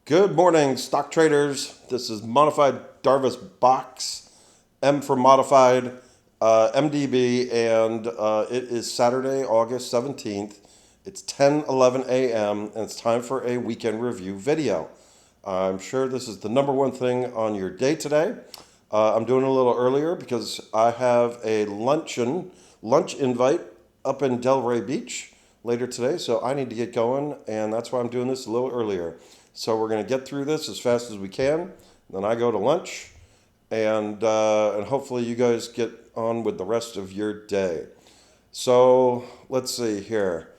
Good morning, stock traders. This is modified Darvas box, M for modified, MDB, and it is Saturday, August 17th. It's 10:11 a.m. and it's time for a weekend review video. I'm sure this is the number one thing on your day today. I'm doing it a little earlier because I have a lunch invite up in Delray Beach later today, so I need to get going, and that's why I'm doing this a little earlier. So we're going to get through this as fast as we can. Then I go to lunch, and hopefully you guys get on with the rest of your day. So let's see here.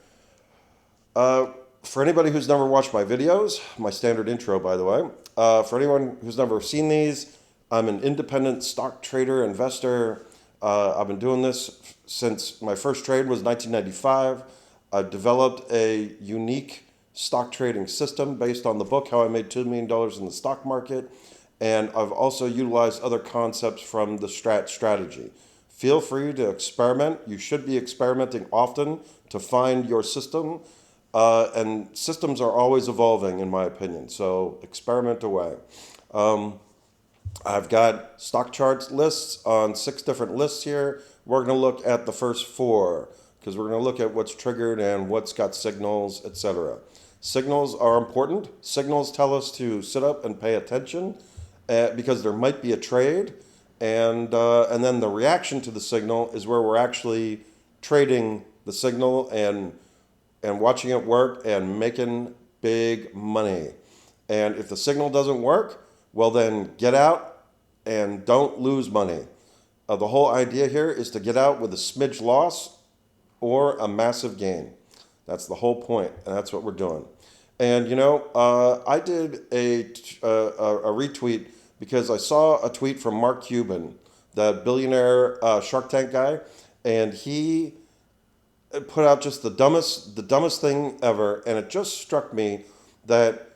For anybody who's never watched my videos, my standard intro, by the way, for anyone who's never seen these, I'm an independent stock trader, investor. I've been doing this since my first trade was 1995. I've developed a unique stock trading system based on the book, How I Made $2 Million in the Stock Market. And I've also utilized other concepts from the strategy. Feel free to experiment. You should be experimenting often to find your system. And systems are always evolving, in my opinion. So experiment away. I've got stock charts lists on 6 different lists here. We're going to look at the first 4 because we're going to look at what's triggered and what's got signals, etc. Signals are important. Signals tell us to sit up and pay attention because there might be a trade, and then the reaction to the signal is where we're actually trading the signal and watching it work and making big money. And if the signal doesn't work, well then get out and don't lose money. The whole idea here is to get out with a smidge loss or a massive gain. That's the whole point, and that's what we're doing. And I did a retweet because I saw a tweet from Mark Cuban, the billionaire Shark Tank guy, and he put out just the dumbest thing ever. And it just struck me that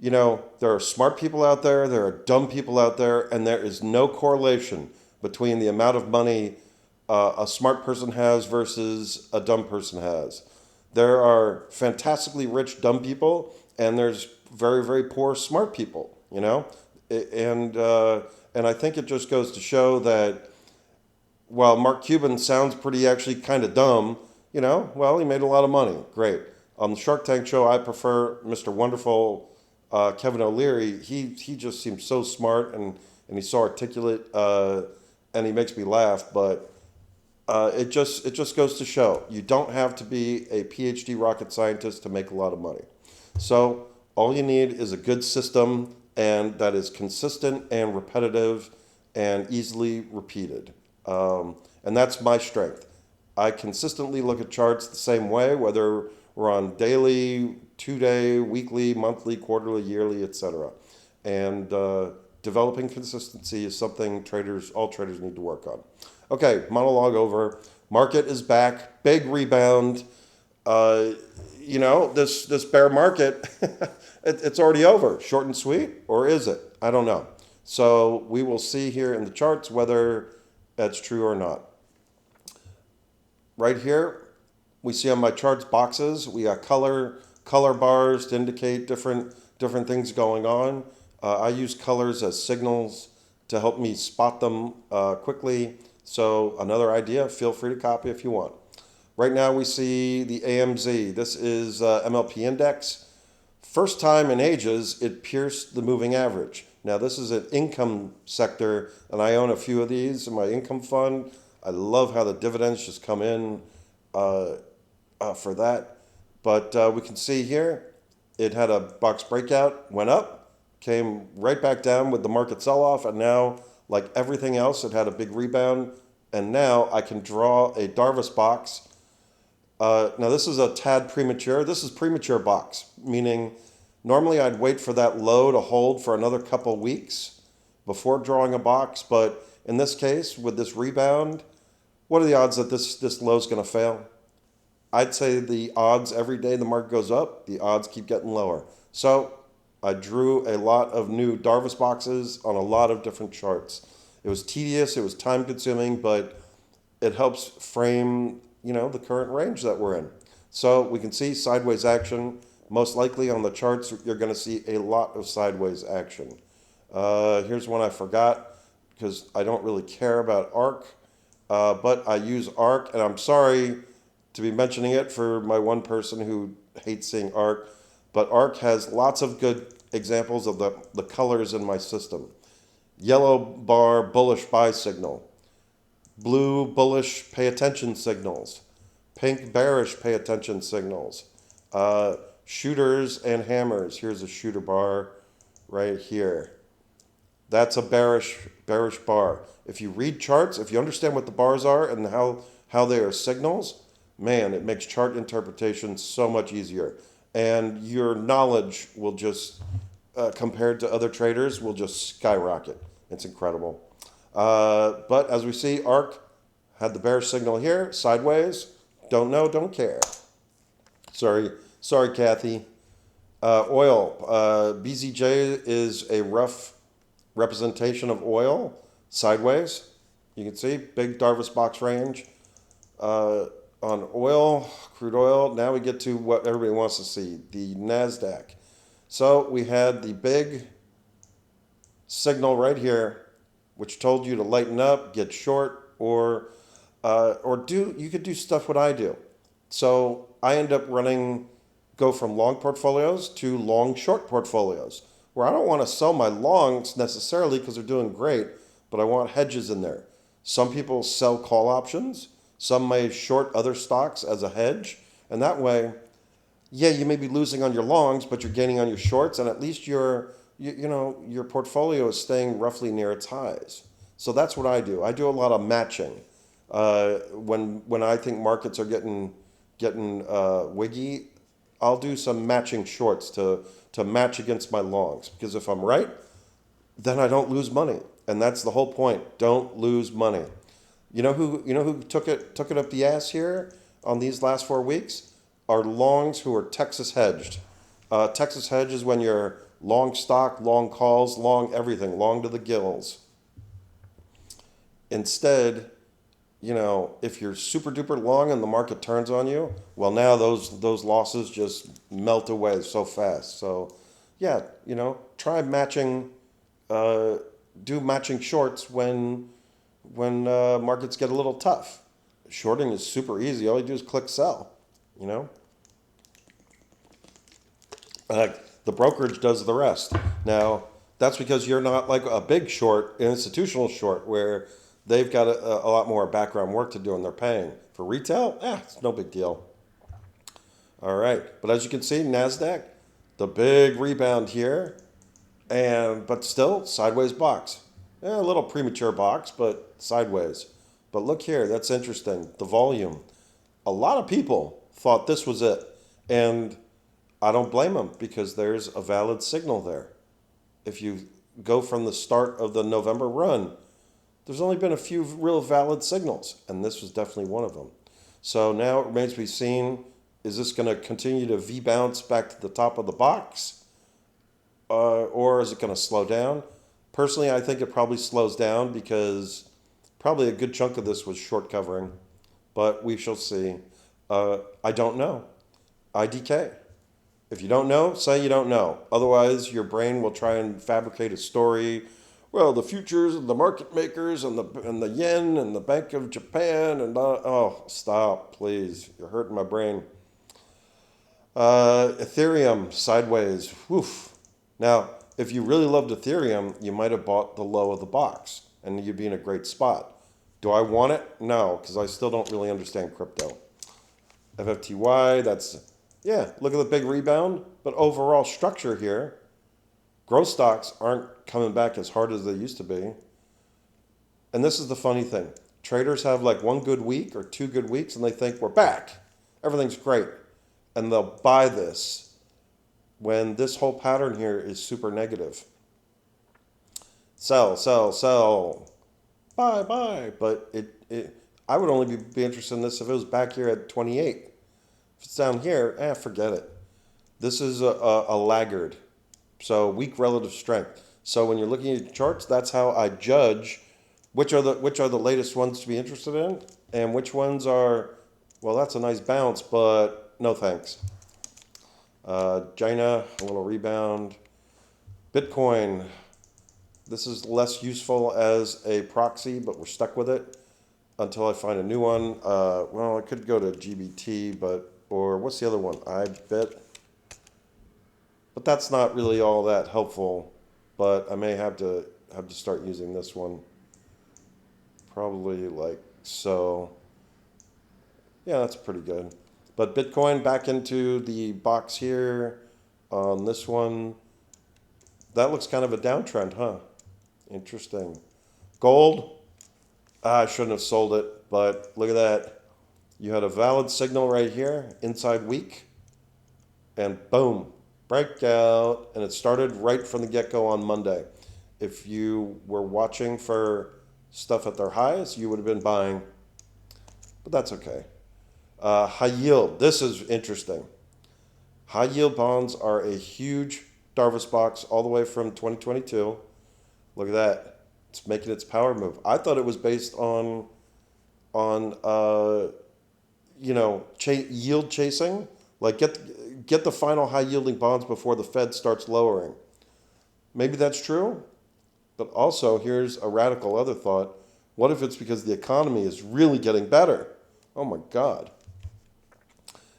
there are smart people out there, there are dumb people out there, and there is no correlation between the amount of money a smart person has versus a dumb person has. There are fantastically rich dumb people, and there's very, very poor smart people, And I think it just goes to show that while Mark Cuban sounds pretty actually kind of dumb, well, he made a lot of money. Great. On the Shark Tank show, I prefer Mr. Wonderful Kevin O'Leary. He just seems so smart and he's so articulate, and he makes me laugh, but it just goes to show you don't have to be a PhD rocket scientist to make a lot of money. So all you need is a good system, and that is consistent and repetitive and easily repeated. And that's my strength. I consistently look at charts the same way, whether we're on daily, 2-day, weekly, monthly, quarterly, yearly, etc. And developing consistency is something all traders need to work on. Okay, monologue over. Market is back. Big rebound. This bear market, it's already over. Short and sweet, or is it? I don't know. So we will see here in the charts whether that's true or not. Right here, we see on my charts boxes. We got color bars to indicate different things going on. I use colors as signals to help me spot them quickly. So another idea, feel free to copy if you want. Right now we see the AMZ. This is MLP index. First time in ages, it pierced the moving average. Now this is an income sector, and I own a few of these in my income fund. I love how the dividends just come in for that. But we can see here, it had a box breakout, went up, came right back down with the market sell-off, and now, like everything else, it had a big rebound, and now I can draw a Darvas box. Now this is a tad premature. This is premature box, meaning normally I'd wait for that low to hold for another couple weeks before drawing a box, but in this case, with this rebound, what are the odds that this low is going to fail? I'd say the odds every day the market goes up, the odds keep getting lower. So I drew a lot of new Darvas boxes on a lot of different charts. It was tedious, it was time consuming, but it helps frame, the current range that we're in. So we can see sideways action, Most likely on the charts, you're going to see a lot of sideways action. Here's one I forgot because I don't really care about ARC, but I use ARC, and I'm sorry to be mentioning it for my one person who hates seeing ARC, but ARC has lots of good examples of the colors in my system. Yellow bar, bullish buy signal. Blue, bullish, pay attention signals. Pink, bearish, pay attention signals. Shooters and hammers. Here's a shooter bar right here. That's a bearish bar. If you read charts, if you understand what the bars are and how they are signals, man, it makes chart interpretation so much easier. And your knowledge will just, compared to other traders, will just skyrocket. It's incredible. But as we see, ARC had the bearish signal here, sideways. Don't know, don't care. Sorry, Kathy. Oil. BZJ is a rough representation of oil, sideways. You can see big Darvas box range. On oil, crude oil, now we get to what everybody wants to see, the NASDAQ. So we had the big signal right here, which told you to lighten up, get short, or you could do stuff what I do. So I end up go from long portfolios to long short portfolios, where I don't want to sell my longs necessarily because they're doing great, but I want hedges in there. Some people sell call options. Some may short other stocks as a hedge. And that way, yeah, you may be losing on your longs, but you're gaining on your shorts, and at least your portfolio is staying roughly near its highs. So that's what I do. I do a lot of matching. When I think markets are getting wiggy, I'll do some matching shorts to match against my longs. Because if I'm right, then I don't lose money. And that's the whole point. Don't lose money. You know who took it up the ass here on these last 4 weeks? Are longs who are Texas hedged. Texas hedge is when you're long stock, long calls, long everything, long to the gills. Instead, if you're super duper long and the market turns on you, well, now those losses just melt away so fast. So, yeah, try matching, do matching shorts when markets get a little tough. Shorting is super easy. All you do is click sell, The brokerage does the rest. Now, that's because you're not like a big short, institutional short, where they've got a lot more background work to do and they're paying. For retail, it's no big deal. All right. But as you can see, NASDAQ, the big rebound here, but still sideways box. A little premature box, but sideways. But look here, that's interesting. The volume. A lot of people thought this was it. And I don't blame them because there's a valid signal there. If you go from the start of the November run, there's only been a few real valid signals, and this was definitely one of them. So now it remains to be seen, is this going to continue to V-bounce back to the top of the box? Or is it going to slow down? Personally, I think it probably slows down because probably a good chunk of this was short covering, but we shall see. I don't know. IDK. If you don't know, say you don't know. Otherwise, your brain will try and fabricate a story. Well, the futures and the market makers and the yen and the Bank of Japan and stop, please. You're hurting my brain. Ethereum sideways. Woof. Now, if you really loved Ethereum, you might have bought the low of the box and you'd be in a great spot. Do I want it? No, because I still don't really understand crypto. FFTY, look at the big rebound, but overall structure here, growth stocks aren't coming back as hard as they used to be. And this is the funny thing. Traders have like one good week or 2 good weeks and they think we're back. Everything's great. And they'll buy this when this whole pattern here is super negative. Sell, sell, sell. Buy. But I would only be interested in this if it was back here at 28. If it's down here, forget it. This is a laggard. So weak relative strength. So when you're looking at charts, that's how I judge which are the latest ones to be interested in and which ones are, well, that's a nice bounce, but no thanks. China, a little rebound. Bitcoin, this is less useful as a proxy, but we're stuck with it until I find a new one. Well, I could go to GBT, or what's the other one? iBit. But that's not really all that helpful. But I may have to start using this one. Probably like so. Yeah, that's pretty good. But Bitcoin back into the box here on this one. That looks kind of a downtrend, huh? Interesting. Gold, I shouldn't have sold it, but look at that. You had a valid signal right here, inside week, and boom, breakout. And it started right from the get-go on Monday. If you were watching for stuff at their highs, you would have been buying, but that's okay. High yield, this is interesting. High yield bonds are a huge Darvas box all the way from 2022. Look at that. It's making its power move. I thought it was based on yield chasing. Like get the final high yielding bonds before the Fed starts lowering. Maybe that's true, but also here's a radical other thought. What if it's because the economy is really getting better? Oh my God.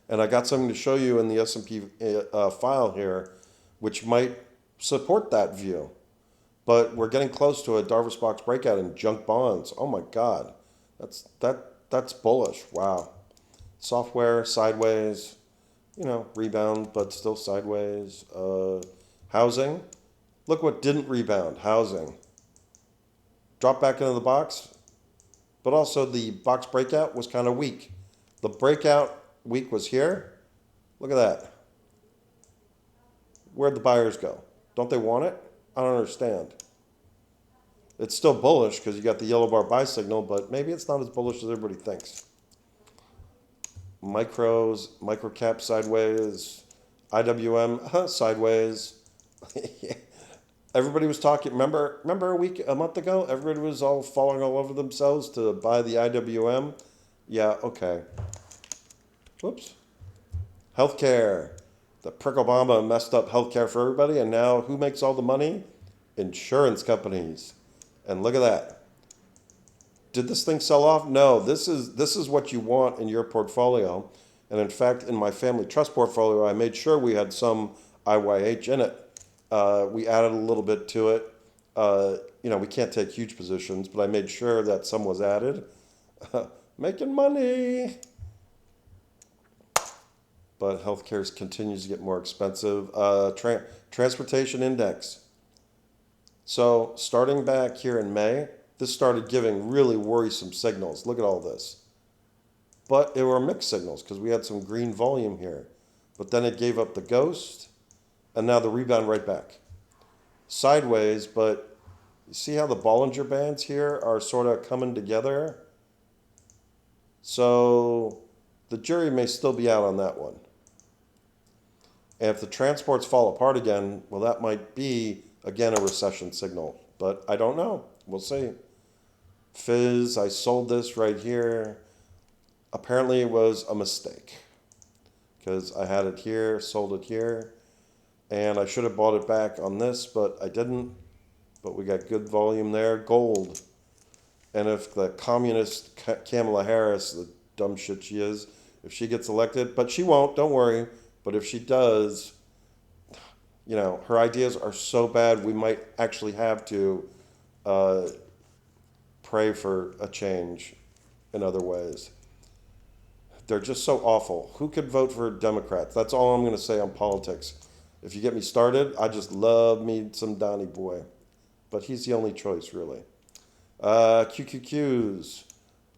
And I got something to show you in the S&P file here, which might support that view. But we're getting close to a Darvas box breakout in junk bonds. Oh my God, that's bullish. Wow. Software sideways, rebound, but still sideways. Housing, look what didn't rebound. Housing dropped back into the box, but also the box breakout was kind of weak. The breakout week was here. Look at that. Where'd the buyers go? Don't they want it? I don't understand. It's still bullish because you got the yellow bar buy signal, but maybe it's not as bullish as everybody thinks. Microcap sideways. IWM sideways. Everybody was talking. Remember a month ago, everybody was all falling all over themselves to buy the IWM. Yeah, okay. Whoops. Healthcare. The prick Obama messed up healthcare for everybody, and now who makes all the money? Insurance companies. And look at that. Did this thing sell off? No, this is what you want in your portfolio. And in fact, in my family trust portfolio, I made sure we had some IYH in it. We added a little bit to it. We can't take huge positions, but I made sure that some was added. Making money. But healthcare continues to get more expensive. Transportation index. So starting back here in May, this started giving really worrisome signals. Look at all this. But it were mixed signals because we had some green volume here. But then it gave up the ghost, and now the rebound right back. Sideways, but you see how the Bollinger Bands here are sort of coming together? So the jury may still be out on that one. And if the transports fall apart again, well, that might be, again, a recession signal. But I don't know. We'll see. Fizz, I sold this right here. Apparently it was a mistake because I had it here, sold it here, and I should have bought it back on this, but I didn't. But we got good volume there. Gold. And if the communist Kamala Harris, the dumb shit she is, if she gets elected, but she won't, don't worry. But if she does, her ideas are so bad, we might actually have to pray for a change in other ways. They're just so awful. Who could vote for Democrats? That's all I'm going to say on politics. If you get me started, I just love me some Donnie Boy. But he's the only choice, really. QQQs.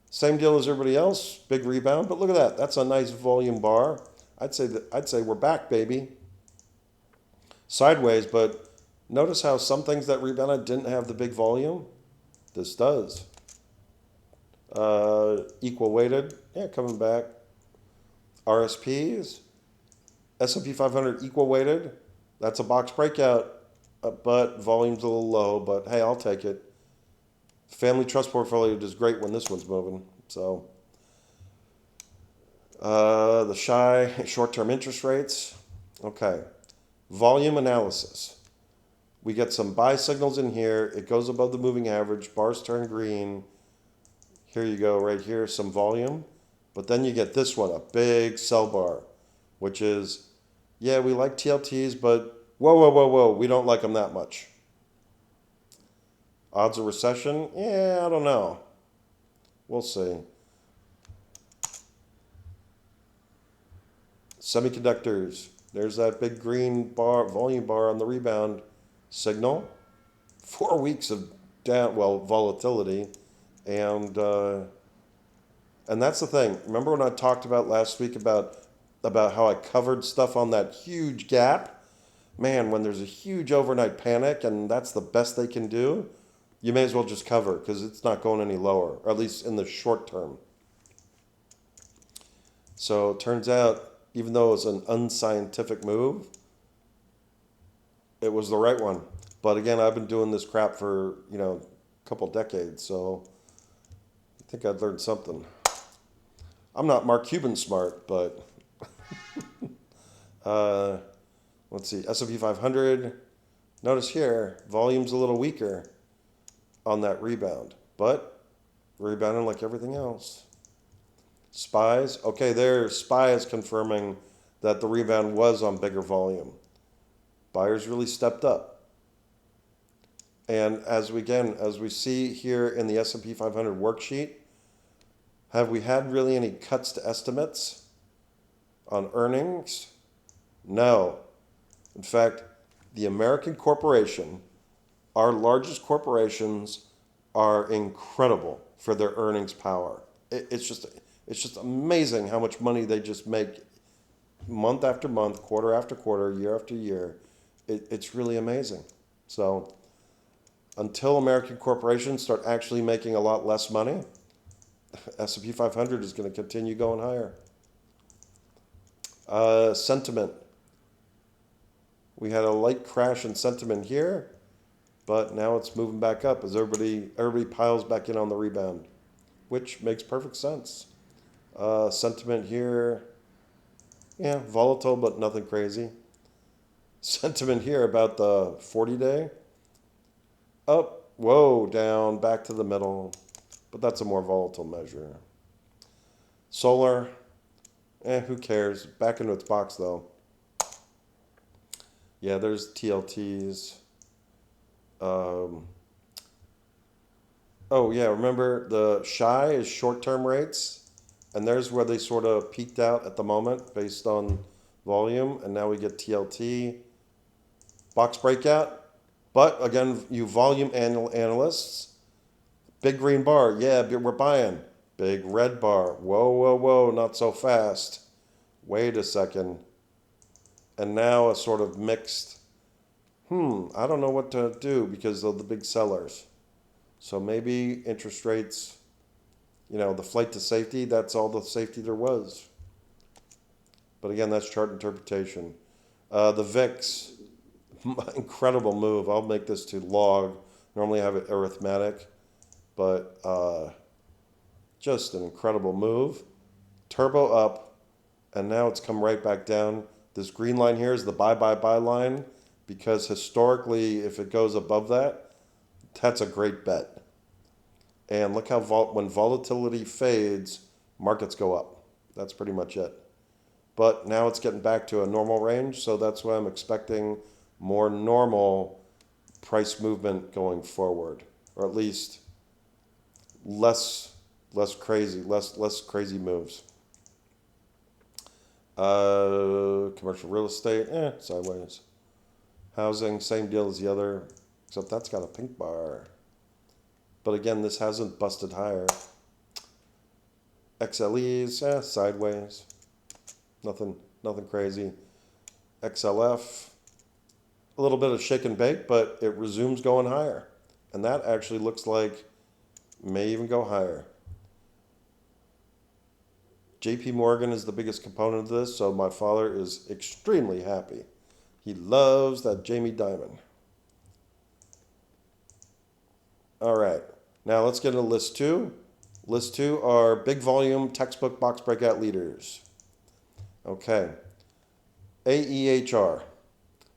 Same deal as everybody else. Big rebound. But look at that. That's a nice volume bar. I'd say we're back, baby. Sideways, but notice how some things that rebounded didn't have the big volume. This does. Equal weighted. Yeah, coming back. RSPs. S&P 500 equal weighted. That's a box breakout, but volume's a little low, but hey, I'll take it. Family trust portfolio does great when this one's moving. So the shy short-term interest rates. Okay. Volume analysis. We get some buy signals in here. It goes above the moving average. Bars turn green. Here you go, right here, some volume. But then you get this one, a big sell bar, which is, yeah, we like TLTs, but whoa, whoa, whoa, whoa, we don't like them that much. Odds of recession? Yeah, I don't know. We'll see. Semiconductors. There's that big green bar, volume bar on the rebound signal. 4 weeks of down, well, volatility, and that's the thing. Remember when I talked about last week about how I covered stuff on that huge gap? Man, when there's a huge overnight panic and that's the best they can do, you may as well just cover because it's not going any lower, or at least in the short term. So it turns out, even though it was an unscientific move, it was the right one. But again, I've been doing this crap for, a couple decades, so I think I'd learned something. I'm not Mark Cuban smart, but uh, let's see, S&P 500. Notice here, volume's a little weaker on that rebound, but rebounding like everything else. Spies, okay, there, SPY is confirming that the rebound was on bigger volume. Buyers really stepped up. And as we see here in the S&P 500 worksheet, have we had really any cuts to estimates on earnings? No. In fact, the American corporation, our largest corporations, are incredible for their earnings power. It's just amazing how much money they just make month after month, quarter after quarter, year after year. It's really amazing. So until American corporations start actually making a lot less money, S&P 500 is going to continue going higher. Sentiment. We had a light crash in sentiment here, but now it's moving back up as everybody piles back in on the rebound, which makes perfect sense. Sentiment here, yeah, volatile, but nothing crazy. Sentiment here about the 40-day. Up, whoa, down, back to the middle. But that's a more volatile measure. Solar, who cares? Back into its box, though. Yeah, there's TLTs. Oh, yeah, remember the SHI is short-term rates, and there's where they sort of peaked out at the moment based on volume, and now we get TLT. Box breakout, but again, you volume analysts, big green bar, yeah, we're buying. Big red bar, whoa, whoa, whoa, not so fast. Wait a second. And now a sort of mixed, I don't know what to do because of the big sellers. So maybe interest rates, the flight to safety, that's all the safety there was. But again, that's chart interpretation. The VIX, incredible move. I'll make this to log. Normally I have it arithmetic, but just an incredible move. Turbo up, and now it's come right back down. This green line here is the buy line, because historically, if it goes above that, that's a great bet. And look how when volatility fades, markets go up. That's pretty much it. But now it's getting back to a normal range, so that's why I'm expecting more normal price movement going forward, or at least less crazy moves. Commercial real estate, sideways. Housing, same deal as the other, except that's got a pink bar. But again, this hasn't busted higher. XLEs, sideways. Nothing crazy. XLF, a little bit of shake and bake, but it resumes going higher. And that actually looks like may even go higher. JP Morgan is the biggest component of this, so my father is extremely happy. He loves that Jamie Dimon. All right, now let's get into list two. List two are big volume textbook box breakout leaders. Okay. AEHR.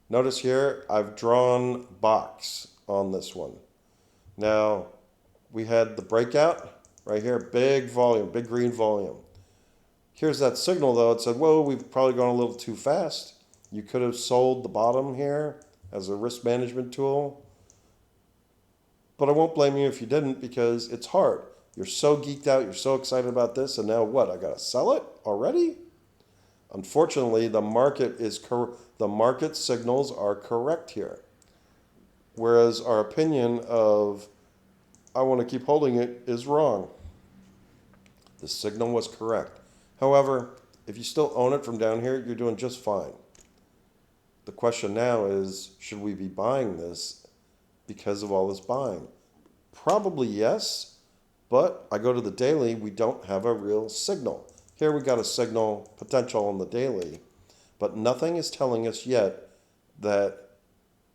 Notice here I've drawn box on this one. Now we had the breakout right here, big volume, big green volume. Here's that signal though. It said, whoa, we've probably gone a little too fast. You could have sold the bottom here as a risk management tool. But I won't blame you if you didn't, because it's hard. You're so geeked out, you're so excited about this, and now what? I gotta sell it already? Unfortunately, the market signals are correct here. Whereas our opinion of I want to keep holding it is wrong. The signal was correct. However, if you still own it from down here, you're doing just fine. The question now is, should we be buying this because of all this buying? Probably yes, but I go to the daily, we don't have a real signal. Here we got a signal potential on the daily, but nothing is telling us yet that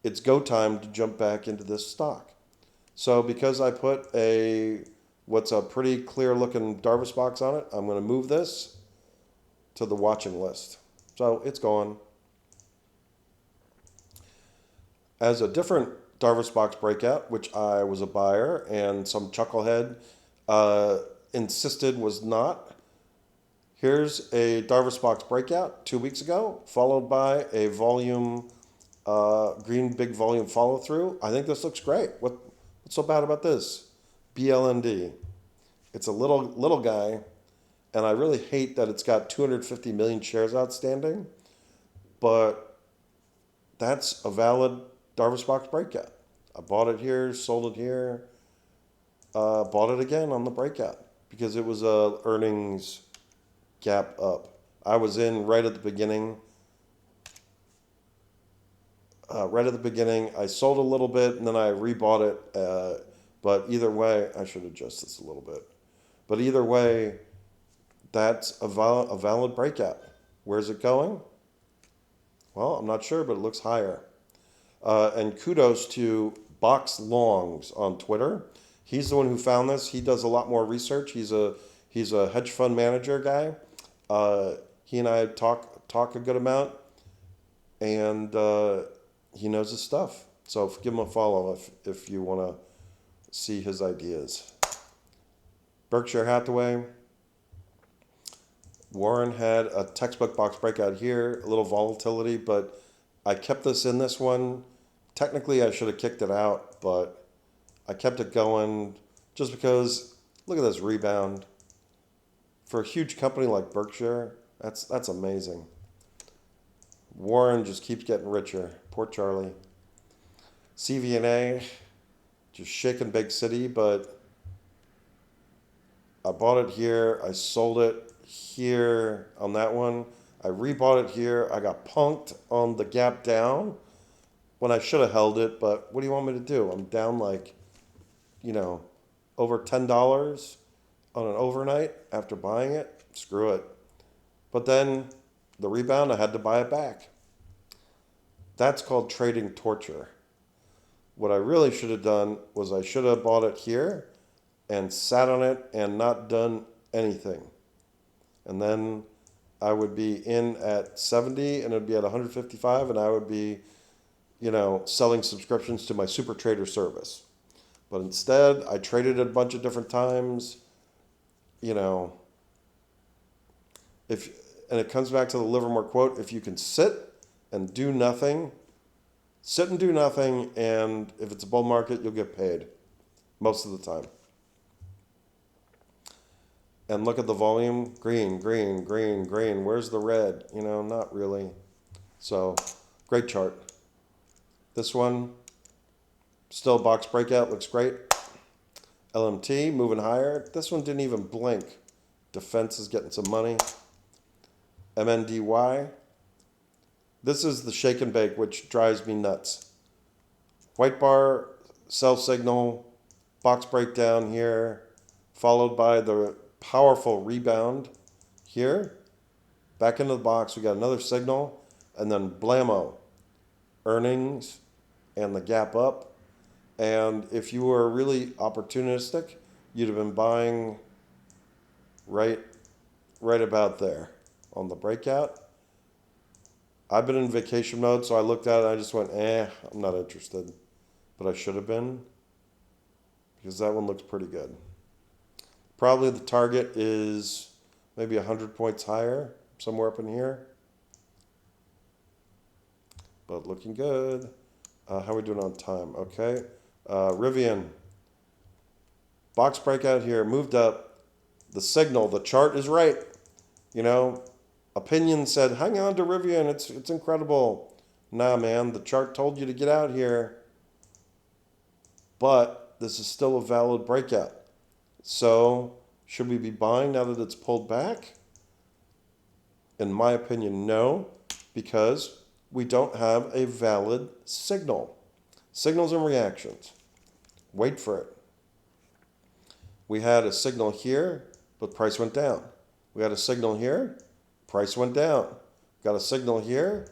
it's go time to jump back into this stock. So because I put what's a pretty clear looking Darvas box on it, I'm going to move this to the watching list. So it's gone. As a different Darvas box breakout, which I was a buyer and some chucklehead insisted was not. Here's a Darvas box breakout 2 weeks ago, followed by a volume, green big volume follow through. I think this looks great. What's so bad about this? BLND. It's a little guy, and I really hate that it's got 250 million shares outstanding, but that's a valid Darvas box breakout. I bought it here, sold it here, bought it again on the breakout because it was a earnings gap up. I was in right at the beginning. I sold a little bit and then I rebought it. But either way, I should adjust this a little bit. But either way, that's a valid breakout. Where's it going? Well, I'm not sure, but it looks higher. And kudos to Box Longs on Twitter. He's the one who found this. He does a lot more research. He's a hedge fund manager guy. He and I talk a good amount, and he knows his stuff. So give him a follow if you want to see his ideas. Berkshire Hathaway. Warren had a textbook box breakout here, a little volatility, but I kept this in this one. Technically, I should have kicked it out, but I kept it going just because, look at this rebound. For a huge company like Berkshire, that's amazing. Warren just keeps getting richer. Poor Charlie. CVNA, just shaking big city, but I bought it here. I sold it here on that one. I rebought it here. I got punked on the gap down when I should have held it, but what do you want me to do? I'm down like, over $10 on an overnight after buying it. Screw it. But then the rebound, I had to buy it back. That's called trading torture. What I really should have done was I should have bought it here and sat on it and not done anything. And then I would be in at 70 and it would be at 155 and I would be, selling subscriptions to my super trader service. But instead, I traded it a bunch of different times, and it comes back to the Livermore quote, if you can sit and do nothing, and if it's a bull market, you'll get paid most of the time. And look at the volume, green, green, green, green. Where's the red? Not really. So, great chart. This one, still box breakout, looks great. LMT, moving higher. This one didn't even blink. Defense is getting some money. MNDY. This is the shake and bake, which drives me nuts. White bar, sell signal, box breakdown here, followed by the powerful rebound here. Back into the box, we got another signal, and then blammo. Earnings and the gap up. And if you were really opportunistic, you'd have been buying right about there on the breakout. I've been in vacation mode, so I looked at it and I just went, I'm not interested. But I should have been, because that one looks pretty good. Probably the target is maybe 100 points higher, somewhere up in here. But looking good. How are we doing on time? Okay. Rivian. Box breakout here, moved up. The signal, the chart is right. You know, opinion said, hang on to Rivian, it's incredible. Nah, man, the chart told you to get out here. But this is still a valid breakout. So, should we be buying now that it's pulled back? In my opinion, no, because we don't have a valid signal. Signals and reactions. Wait for it. We had a signal here, but price went down. We had a signal here, price went down. Got a signal here,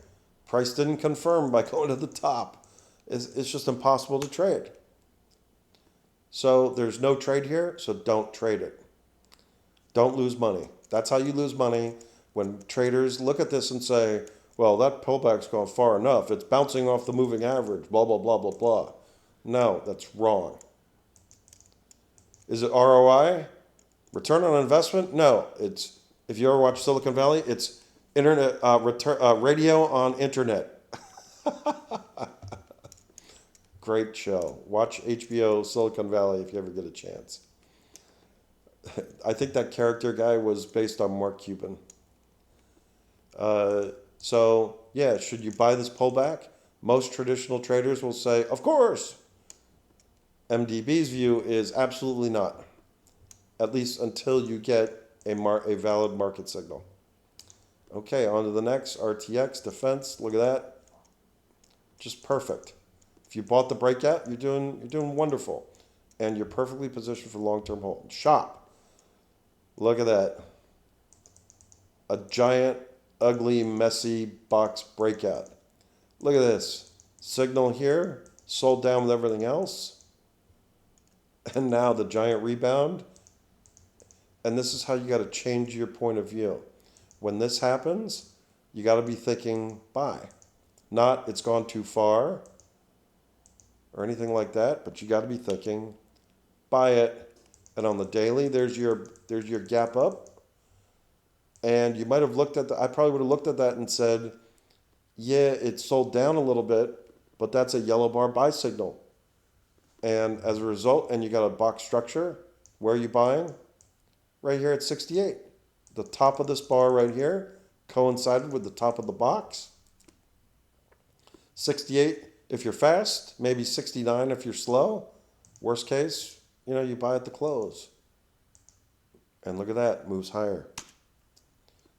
price didn't confirm by going to the top. It's just impossible to trade. So there's no trade here, so don't trade it. Don't lose money. That's how you lose money when traders look at this and say, well, that pullback's gone far enough. It's bouncing off the moving average, blah, blah, blah, blah, blah. No, that's wrong. Is it ROI? Return on investment? No. It's, if you ever watch Silicon Valley, it's internet radio on internet. Great show. Watch HBO Silicon Valley if you ever get a chance. I think that character guy was based on Mark Cuban. So, yeah, should you buy this pullback? Most traditional traders will say, of course. MDB's view is absolutely not, at least until you get a valid market signal. Okay, on to the next, RTX, defense, look at that. Just perfect. If you bought the breakout, you're doing wonderful. And you're perfectly positioned for long-term hold. Shop. Look at that. A giant, ugly, messy box breakout. Look at this. Signal here, sold down with everything else. And now the giant rebound. And this is how you got to change your point of view. When this happens, you got to be thinking buy. Not it's gone too far or anything like that, but you got to be thinking buy it. And on the daily, there's your gap up. And you might have looked at I probably would have looked at that and said, yeah, it sold down a little bit, but that's a yellow bar buy signal. And as a result, and you got a box structure, where are you buying? Right here at 68. The top of this bar right here coincided with the top of the box. 68 if you're fast, maybe 69 if you're slow. Worst case, you buy at the close. And look at that, moves higher.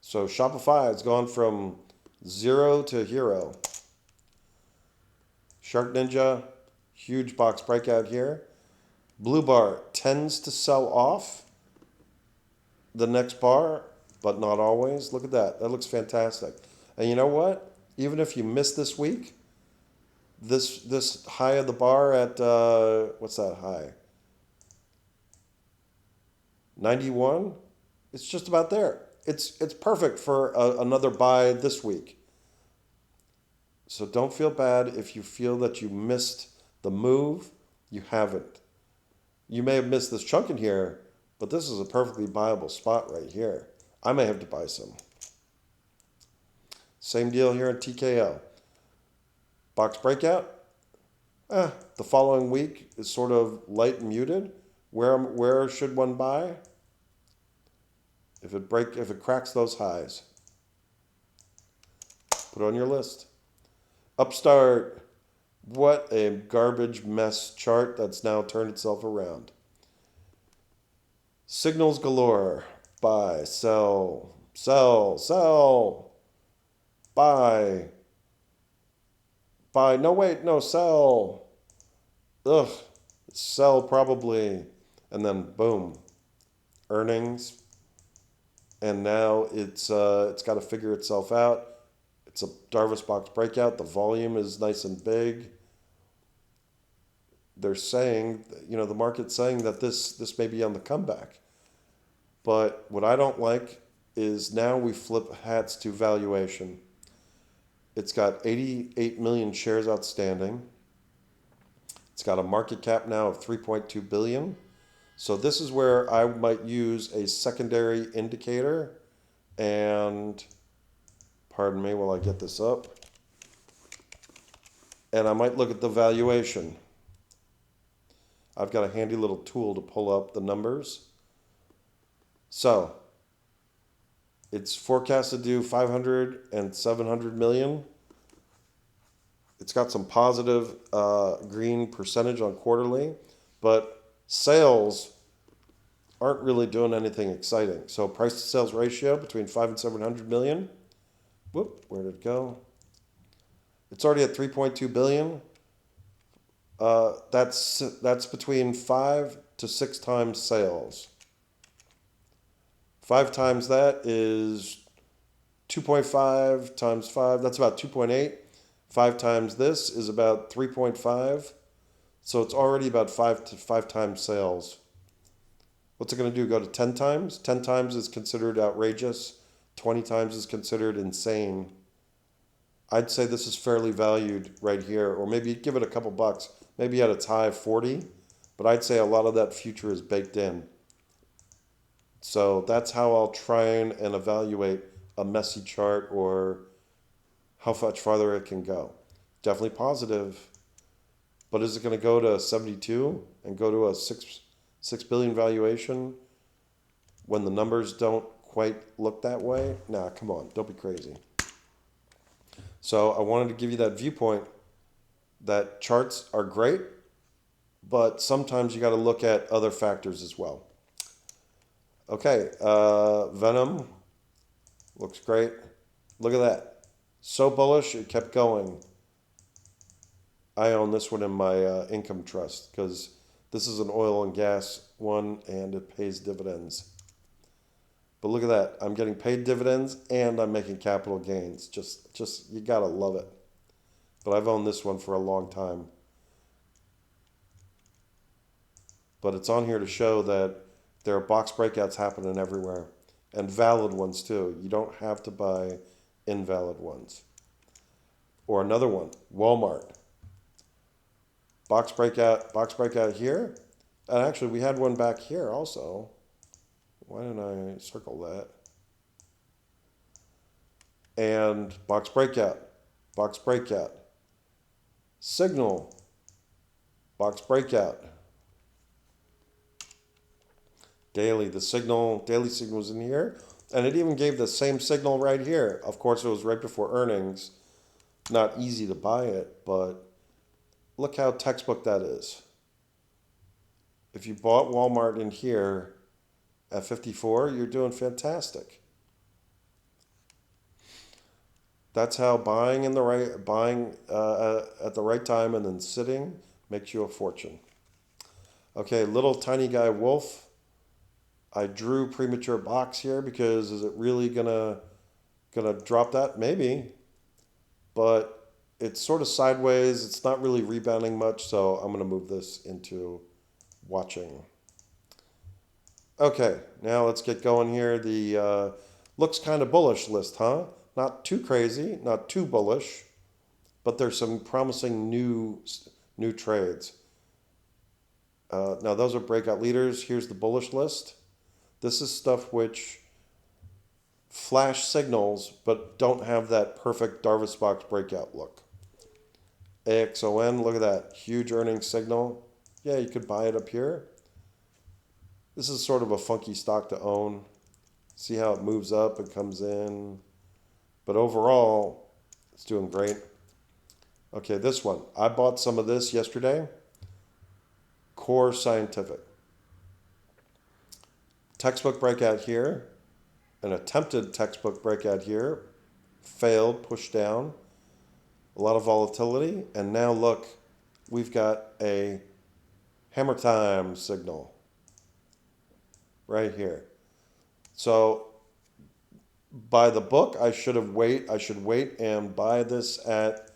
So Shopify has gone from 0 to hero. Shark Ninja, huge box breakout here. Blue bar tends to sell off the next bar, but not always. Look at that. That looks fantastic. And you know what? Even if you miss this week, this high of the bar at, what's that high? 91? It's just about there. It's perfect for another buy this week. So don't feel bad if you feel that you missed the move. You haven't. You may have missed this chunk in here, but this is a perfectly buyable spot right here. I may have to buy some. Same deal here at TKO. Box breakout. The following week is sort of light and muted. Where should one buy? If it cracks those highs, put it on your list. Upstart. What a garbage mess chart that's now turned itself around. Signals galore. Buy, sell, sell, sell. Buy. Buy. No, wait, no, sell. Ugh. Sell probably. And then boom. Earnings. And now it's got to figure itself out. It's a Darvas box breakout. The volume is nice and big. They're saying, the market's saying that this may be on the comeback. But what I don't like is now we flip hats to valuation. It's got 88 million shares outstanding. It's got a market cap now of 3.2 billion. So this is where I might use a secondary indicator, and pardon me while I get this up. And I might look at the valuation. I've got a handy little tool to pull up the numbers. So it's forecasted to do 500 and 700 million. It's got some positive green percentage on quarterly, but sales aren't really doing anything exciting. So price to sales ratio between 5 and 700 million. Whoop, where did it go? It's already at 3.2 billion. That's between 5 to 6 times sales. 5 times that is 2.5 times 5. That's about 2.8. 5 times this is about 3.5. So it's already about 5 times sales. What's it going to do? Go to 10 times? 10 times is considered outrageous. 20 times is considered insane. I'd say this is fairly valued right here, or maybe give it a couple bucks. Maybe at its high of 40, but I'd say a lot of that future is baked in. So that's how I'll try and evaluate a messy chart or how much farther it can go. Definitely positive, but is it going to go to 72 and go to a 6 billion valuation when the numbers don't quite look that way? Nah, come on, don't be crazy. So I wanted to give you that viewpoint that charts are great, but sometimes you got to look at other factors as well. Okay, Venom looks great. Look at that. So bullish, it kept going. I own this one in my income trust because this is an oil and gas one and it pays dividends. But look at that. I'm getting paid dividends and I'm making capital gains. Just you got to love it. But I've owned this one for a long time. But it's on here to show that there are box breakouts happening everywhere. And valid ones too. You don't have to buy invalid ones. Or another one, Walmart. Box breakout here. And actually we had one back here also. Why didn't I circle that? And box breakout. Signal, box breakout. Daily signal was in here. And it even gave the same signal right here. Of course, it was right before earnings. Not easy to buy it, but look how textbook that is. If you bought Walmart in here at 54, you're doing fantastic. That's how buying at the right time and then sitting makes you a fortune. Okay, little tiny guy wolf. I drew premature box here because is it really gonna drop that? Maybe, but it's sort of sideways. It's not really rebounding much, so I'm gonna move this into watching. Okay, now let's get going here. The looks kind of bullish list, huh? Not too crazy, not too bullish, but there's some promising new trades. Now those are breakout leaders. Here's the bullish list. This is stuff which flash signals but don't have that perfect Darvas box breakout look. AXON, look at that. Huge earnings signal. Yeah, you could buy it up here. This is sort of a funky stock to own. See how it moves up and comes in. But overall, it's doing great. Okay, this one. I bought some of this yesterday. Core Scientific. Textbook breakout here. An attempted textbook breakout here. Failed, pushed down. A lot of volatility. And now look, we've got a hammer time signal right here. So by the book, I should wait and buy this at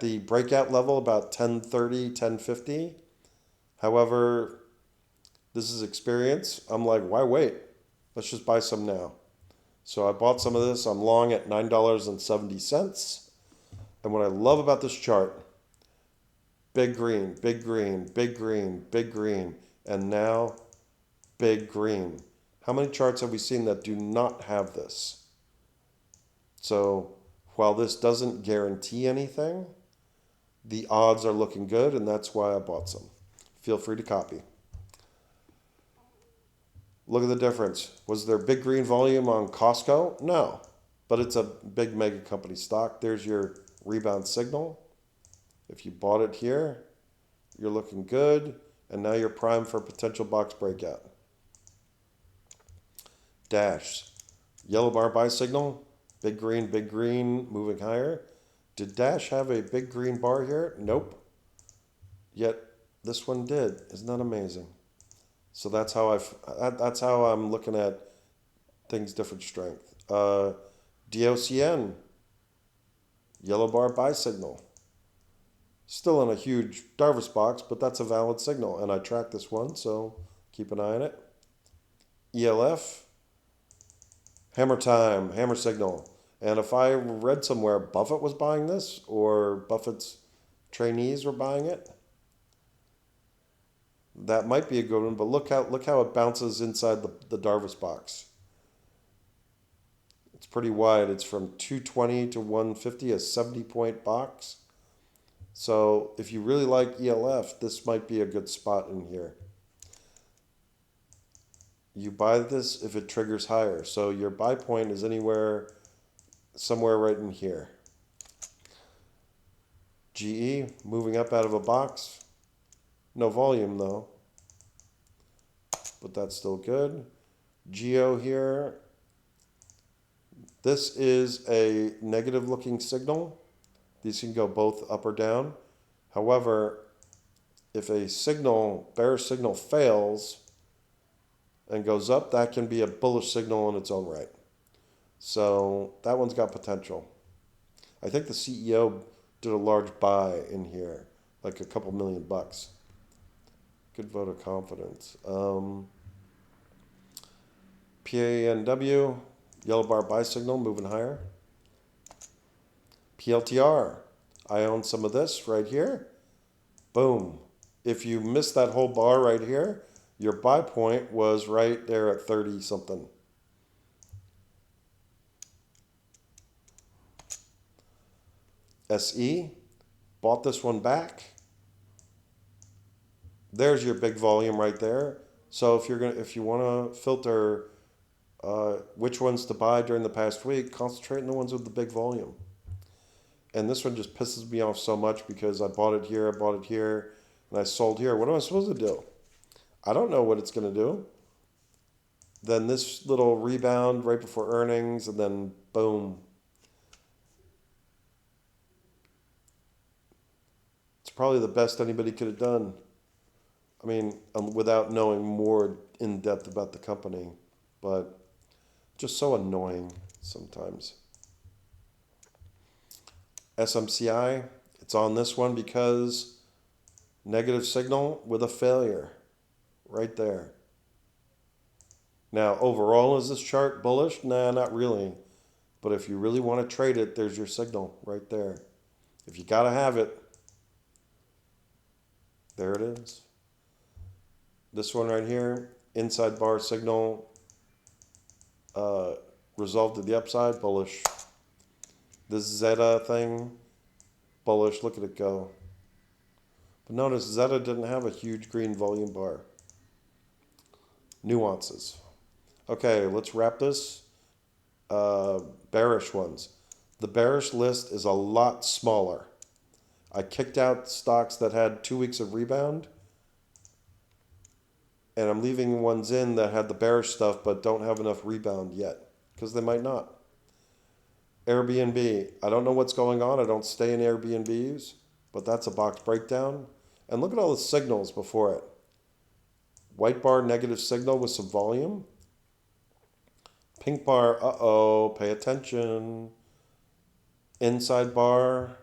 the breakout level about 10:30, 10:50. However, this is experience. I'm like, why wait? Let's just buy some now. So I bought some of this. I'm long at $9.70. And what I love about this chart, big green, big green, big green, big green, and now big green. How many charts have we seen that do not have this? So while this doesn't guarantee anything, the odds are looking good, and that's why I bought some. Feel free to copy. Look at the difference. Was there big green volume on Costco? No, but it's a big mega company stock. There's your rebound signal. If you bought it here, you're looking good, and now you're primed for a potential box breakout. Dash, yellow bar buy signal, big green, moving higher. Did Dash have a big green bar here? Nope. Yet this one did. Isn't that amazing? So that's how I'm looking at things different strength. DOCN, yellow bar buy signal. Still in a huge Darvas box, but that's a valid signal. And I track this one, so keep an eye on it. ELF, hammer time, hammer signal. And if I read somewhere Buffett was buying this, or Buffett's trainees were buying it, that might be a good one. But look how it bounces inside the Darvas box. It's pretty wide. It's from 220 to 150, a 70-point box. So if you really like ELF, this might be a good spot in here. You buy this if it triggers higher. So your buy point is somewhere right in here. GE, moving up out of a box. No volume though, but that's still good. Geo here. This is a negative looking signal. These can go both up or down. However, if a bearish signal fails and goes up, that can be a bullish signal in its own right. So that one's got potential. I think the CEO did a large buy in here, like a couple $1,000,000. Good vote of confidence. PANW, yellow bar buy signal, moving higher. PLTR, I own some of this right here. Boom. If you missed that whole bar right here, your buy point was right there at 30 something. SE, bought this one back. There's your big volume right there. So if you want to filter which ones to buy during the past week, concentrate on the ones with the big volume. And this one just pisses me off so much because I bought it here, and I sold here. What am I supposed to do? I don't know what it's going to do. Then this little rebound right before earnings, and then boom. It's probably the best anybody could have done. I mean, without knowing more in depth about the company, but just so annoying sometimes. SMCI, it's on this one because negative signal with a failure right there. Now, overall, is this chart bullish? Nah, not really. But if you really want to trade it, there's your signal right there. If you got to have it, there it is. This one right here, inside bar signal, resolved to the upside, bullish. This Zeta thing, bullish. Look at it go. But notice Zeta didn't have a huge green volume bar. Nuances. Okay, let's wrap this. Bearish ones. The bearish list is a lot smaller. I kicked out stocks that had 2 weeks of rebound, and I'm leaving ones in that had the bearish stuff but don't have enough rebound yet, because they might not. Airbnb, I don't know what's going on. I don't stay in Airbnbs, but that's a box breakdown. And look at all the signals before it. White bar, negative signal with some volume. Pink bar, uh-oh, pay attention. Inside bar,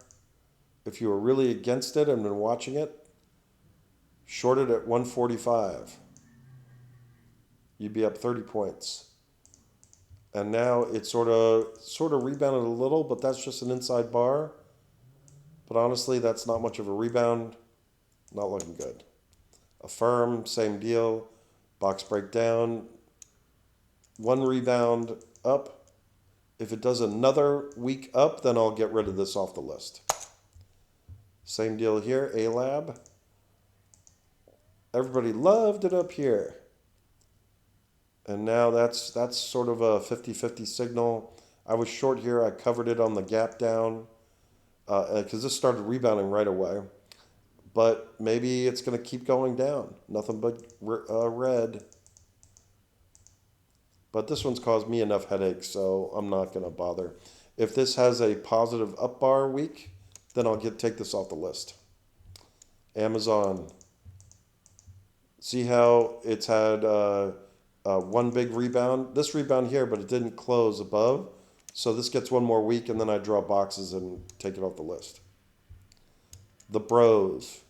if you were really against it and been watching it, shorted at 145. You'd be up 30 points. And now it sort of rebounded a little, but that's just an inside bar. But honestly, that's not much of a rebound. Not looking good. Affirm, same deal. Box breakdown. One rebound up. If it does another week up, then I'll get rid of this off the list. Same deal here, A-Lab. Everybody loved it up here. And now that's sort of a 50-50 signal. I was short here. I covered it on the gap down because this started rebounding right away. But maybe it's going to keep going down. Nothing but red. But this one's caused me enough headaches, so I'm not going to bother. If this has a positive up bar week, then I'll take this off the list. Amazon. See how it's had one big rebound? This rebound here, but it didn't close above. So this gets one more week, and then I draw boxes and take it off the list. The Bros.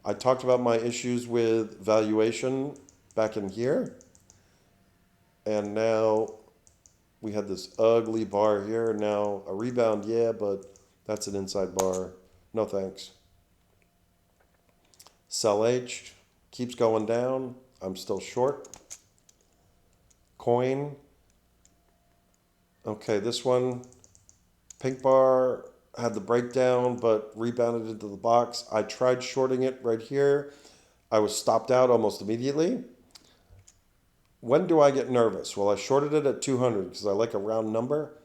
I talked about my issues with valuation back in here. And now we had this ugly bar here. Now a rebound, yeah, but that's an inside bar. No thanks. Sell H keeps going down. I'm still short. Coin. Okay, this one, pink bar had the breakdown, but rebounded into the box. I tried shorting it right here. I was stopped out almost immediately. When do I get nervous? Well, I shorted it at 200 because I like a round number.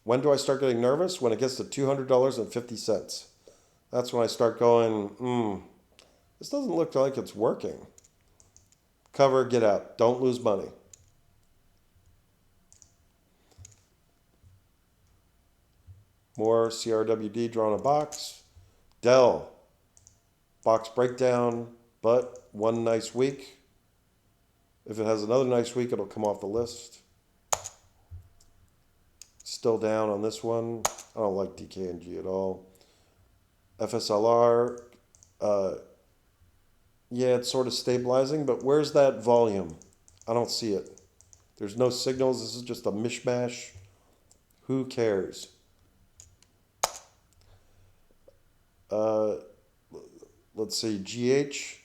When do I start getting nervous? When it gets to $200.50. That's when I start going, this doesn't look like it's working. Cover, get out. Don't lose money. More CRWD drawn a box. Dell. Box breakdown, but one nice week. If it has another nice week, it'll come off the list. Still down on this one. I don't like DKNG at all. FSLR, yeah, it's sort of stabilizing, but where's that volume? I don't see it. There's no signals. This is just a mishmash. Who cares? Let's see, GH.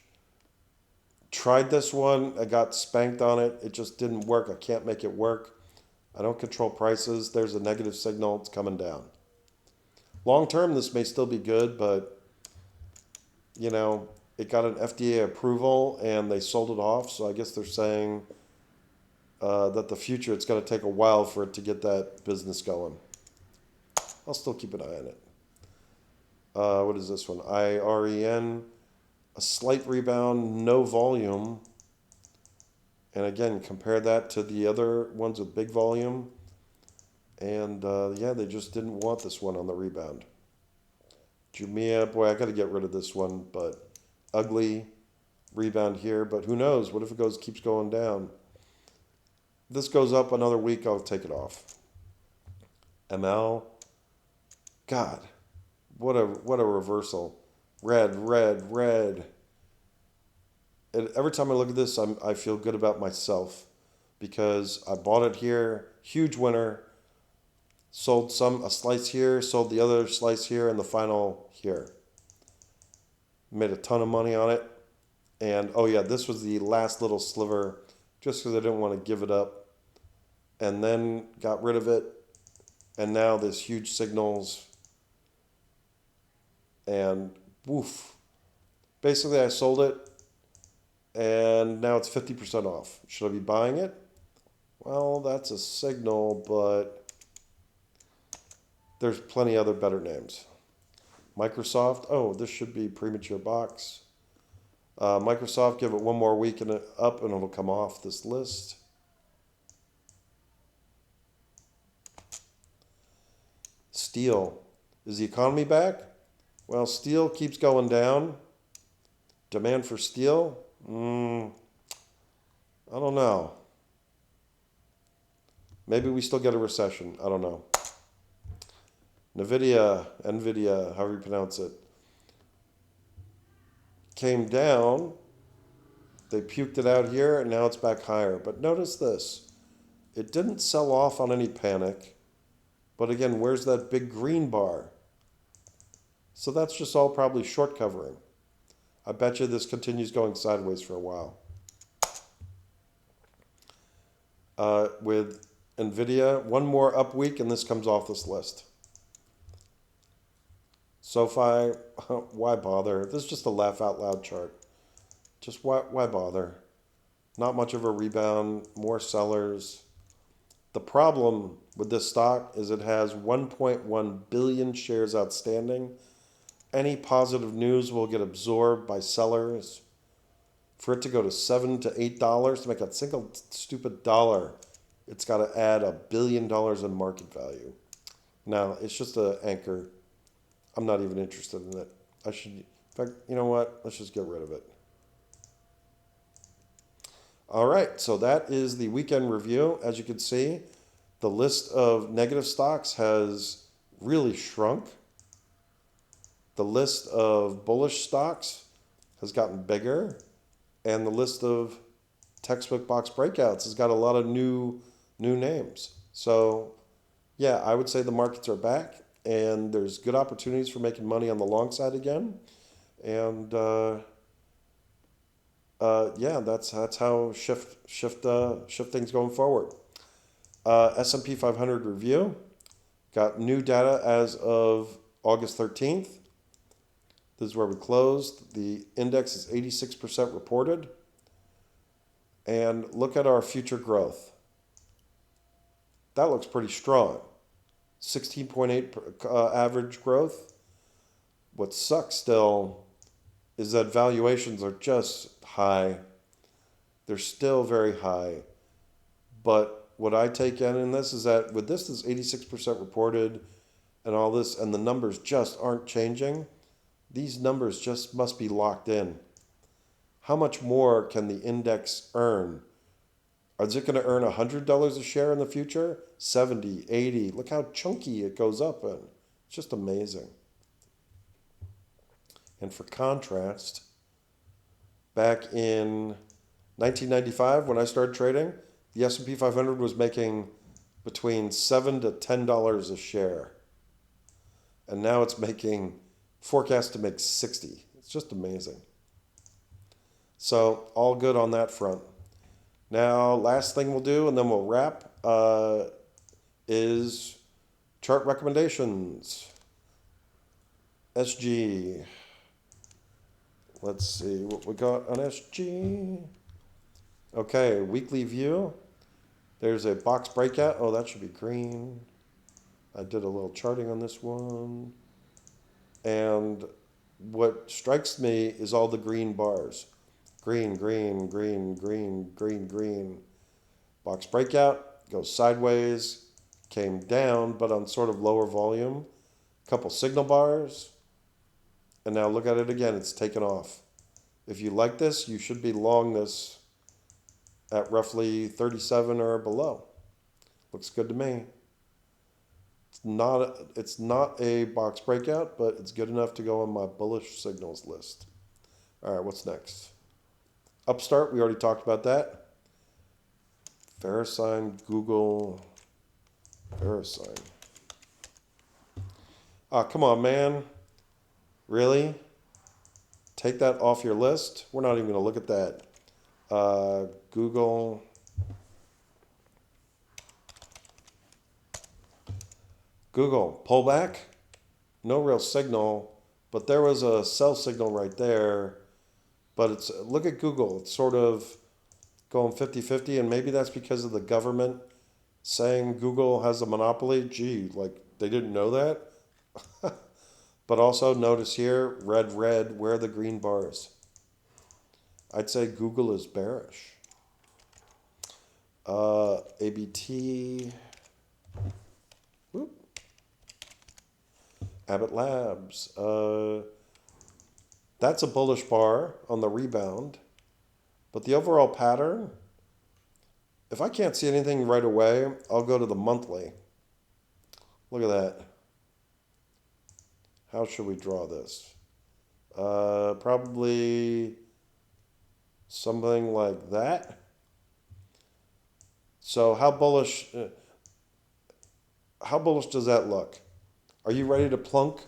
Tried this one. I got spanked on it. It just didn't work. I can't make it work. I don't control prices. There's a negative signal. It's coming down. Long term, this may still be good, but, you know, it got an FDA approval and they sold it off. So I guess they're saying that the future, it's going to take a while for it to get that business going. I'll still keep an eye on it. What is this one? IREN. A slight rebound, no volume. And again, compare that to the other ones with big volume. And yeah, they just didn't want this one on the rebound. Jumia, boy, I got to get rid of this one, but ugly rebound here. But who knows? What if it keeps going down? This goes up another week, I'll take it off. ML, God, what a reversal. Red, red, red. And every time I look at this, I feel good about myself because I bought it here, huge winner, sold a slice here, sold the other slice here, and the final here. Made a ton of money on it. And oh yeah, this was the last little sliver just because I didn't want to give it up. And then got rid of it. And now there's huge signals. And woof. Basically, I sold it, and now it's 50% off. Should I be buying it? Well, that's a signal, but there's plenty other better names. Microsoft, oh, this should be premature box. Microsoft, give it one more week and up, and it'll come off this list. Steel, is the economy back? Well, steel keeps going down. Demand for steel? I don't know. Maybe we still get a recession. I don't know. NVIDIA, however you pronounce it, came down. They puked it out here, and now it's back higher. But notice this. It didn't sell off on any panic. But again, where's that big green bar? So that's just all probably short covering. I bet you this continues going sideways for a while. With NVIDIA, one more up week and this comes off this list. SoFi, why bother? This is just a laugh out loud chart. Just why bother? Not much of a rebound, more sellers. The problem with this stock is it has 1.1 billion shares outstanding. Any positive news will get absorbed by sellers. For it to go to $7 to $8 to make a single stupid dollar, it's got to add $1 billion in market value. Now, it's just an anchor. I'm not even interested in it. In fact, you know what? Let's just get rid of it. All right, so that is the weekend review. As you can see, the list of negative stocks has really shrunk. The list of bullish stocks has gotten bigger. And the list of textbook box breakouts has got a lot of new names. So, yeah, I would say the markets are back. And there's good opportunities for making money on the long side again. And yeah, that's how shift things going forward. S&P 500 review got new data as of August 13th. This is where we closed. The index is 86% reported. And look at our future growth. That looks pretty strong. 16.8 average growth. What sucks still is that valuations are just high. They're still very high. But what I take in this is that with this is 86% reported and all this, and the numbers just aren't changing, these numbers just must be locked in. How much more can the index earn? Is it going to earn $100 a share in the future? 70, 80. Look how chunky it goes up. And it's just amazing. And for contrast, back in 1995 when I started trading, the S&P 500 was making between $7 to $10 a share. And now it's forecast to make 60. It's just amazing. So all good on that front. Now, last thing we'll do, and then we'll wrap, is chart recommendations. SG. Let's see what we got on SG. Okay, weekly view. There's a box breakout. Oh, that should be green. I did a little charting on this one. And what strikes me is all the green bars. Green, green, green, green, green, green. Box breakout, goes sideways, came down, but on sort of lower volume. Couple signal bars. And now look at it again, it's taken off. If you like this, you should be long this at roughly 37 or below. Looks good to me. It's not a box breakout, but it's good enough to go on my bullish signals list. All right, what's next? Upstart, we already talked about that. VeriSign, Google, VeriSign. Ah, come on, man. Really? Take that off your list? We're not even going to look at that. Google. Google, pullback. No real signal, but there was a sell signal right there. But look at Google. It's sort of going 50-50, and maybe that's because of the government saying Google has a monopoly. Gee, like they didn't know that. But also notice here, red, red, where are the green bars? I'd say Google is bearish. ABT. Whoop. Abbott Labs. That's a bullish bar on the rebound. But the overall pattern, if I can't see anything right away, I'll go to the monthly. Look at that. How should we draw this? Probably something like that. So how bullish does that look? Are you ready to plunk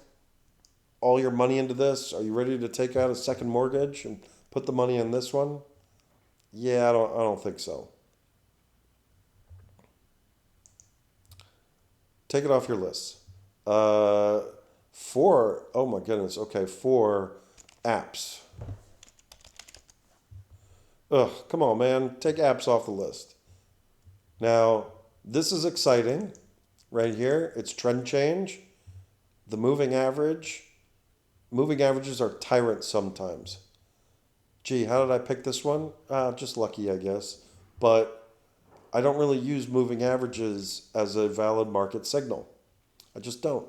all your money into this? Are you ready to take out a second mortgage and put the money in this one? Yeah, I don't think so. Take it off your list. Uh, four, oh my goodness, okay, four apps. Ugh, come on, man, take apps off the list. Now, this is exciting right here. It's trend change. The moving average. Moving averages are tyrants sometimes. Gee, how did I pick this one? Just lucky, I guess. But I don't really use moving averages as a valid market signal. I just don't.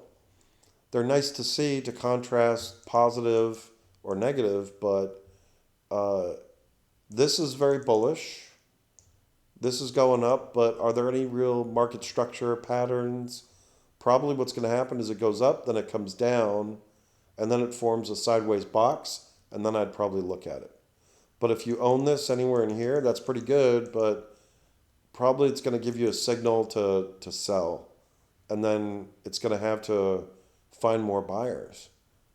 They're nice to see to contrast positive or negative, but uh, this is very bullish. This is going up, but are there any real market structure patterns? Probably what's going to happen is it goes up, then it comes down, and then it forms a sideways box, and then I'd probably look at it. But if you own this anywhere in here, that's pretty good, but probably it's going to give you a signal to sell. And then it's going to have to find more buyers.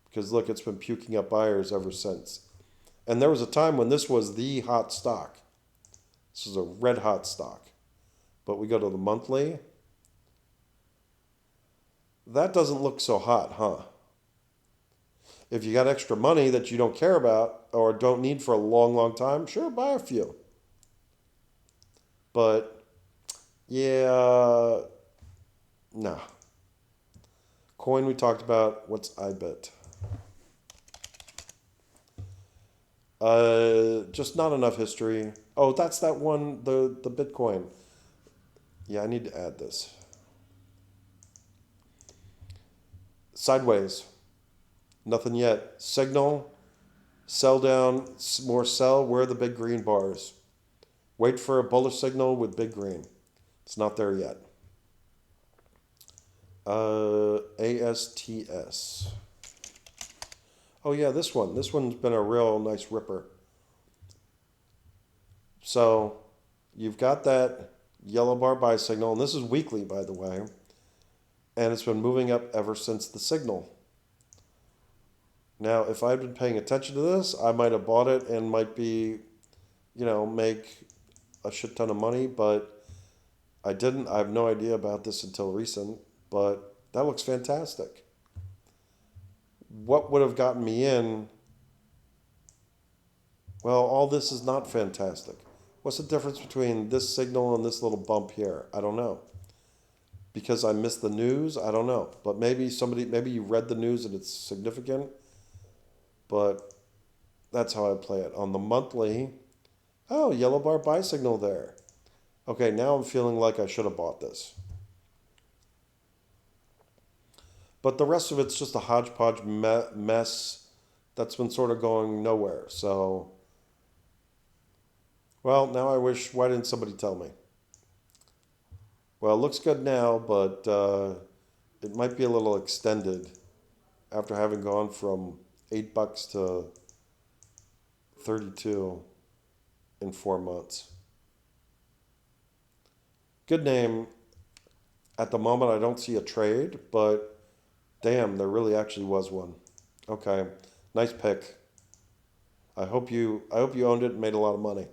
Because look, it's been puking up buyers ever since. And there was a time when this was the hot stock. This is a red hot stock. But we go to the monthly. That doesn't look so hot, huh? If you got extra money that you don't care about or don't need for a long, long time, sure, buy a few. But yeah, no. Coin we talked about. What's IBIT? Just not enough history. Oh, that's that one, the Bitcoin. Yeah, I need to add this. Sideways. Nothing yet. Signal. Sell down. More sell. Where are the big green bars? Wait for a bullish signal with big green. It's not there yet. ASTS. Oh yeah, this one. This one's been a real nice ripper. So you've got that yellow bar buy signal, and this is weekly, by the way, and it's been moving up ever since the signal. Now, if I'd been paying attention to this, I might have bought it and might be, make a shit ton of money, but I didn't. I have no idea about this until recent, but that looks fantastic. What would have gotten me in? Well, all this is not fantastic. What's the difference between this signal and this little bump here? I don't know. Because I missed the news? I don't know. But maybe you read the news and it's significant. But that's how I play it. On the monthly, oh, yellow bar buy signal there. Okay, now I'm feeling like I should have bought this. But the rest of it's just a hodgepodge mess that's been sort of going nowhere. So, well, now I wish, why didn't somebody tell me? Well, it looks good now, but it might be a little extended after having gone from $8 to 32 in 4 months. Good name. At the moment, I don't see a trade, but damn, there really actually was one. Okay, nice pick. I hope you owned it and made a lot of money.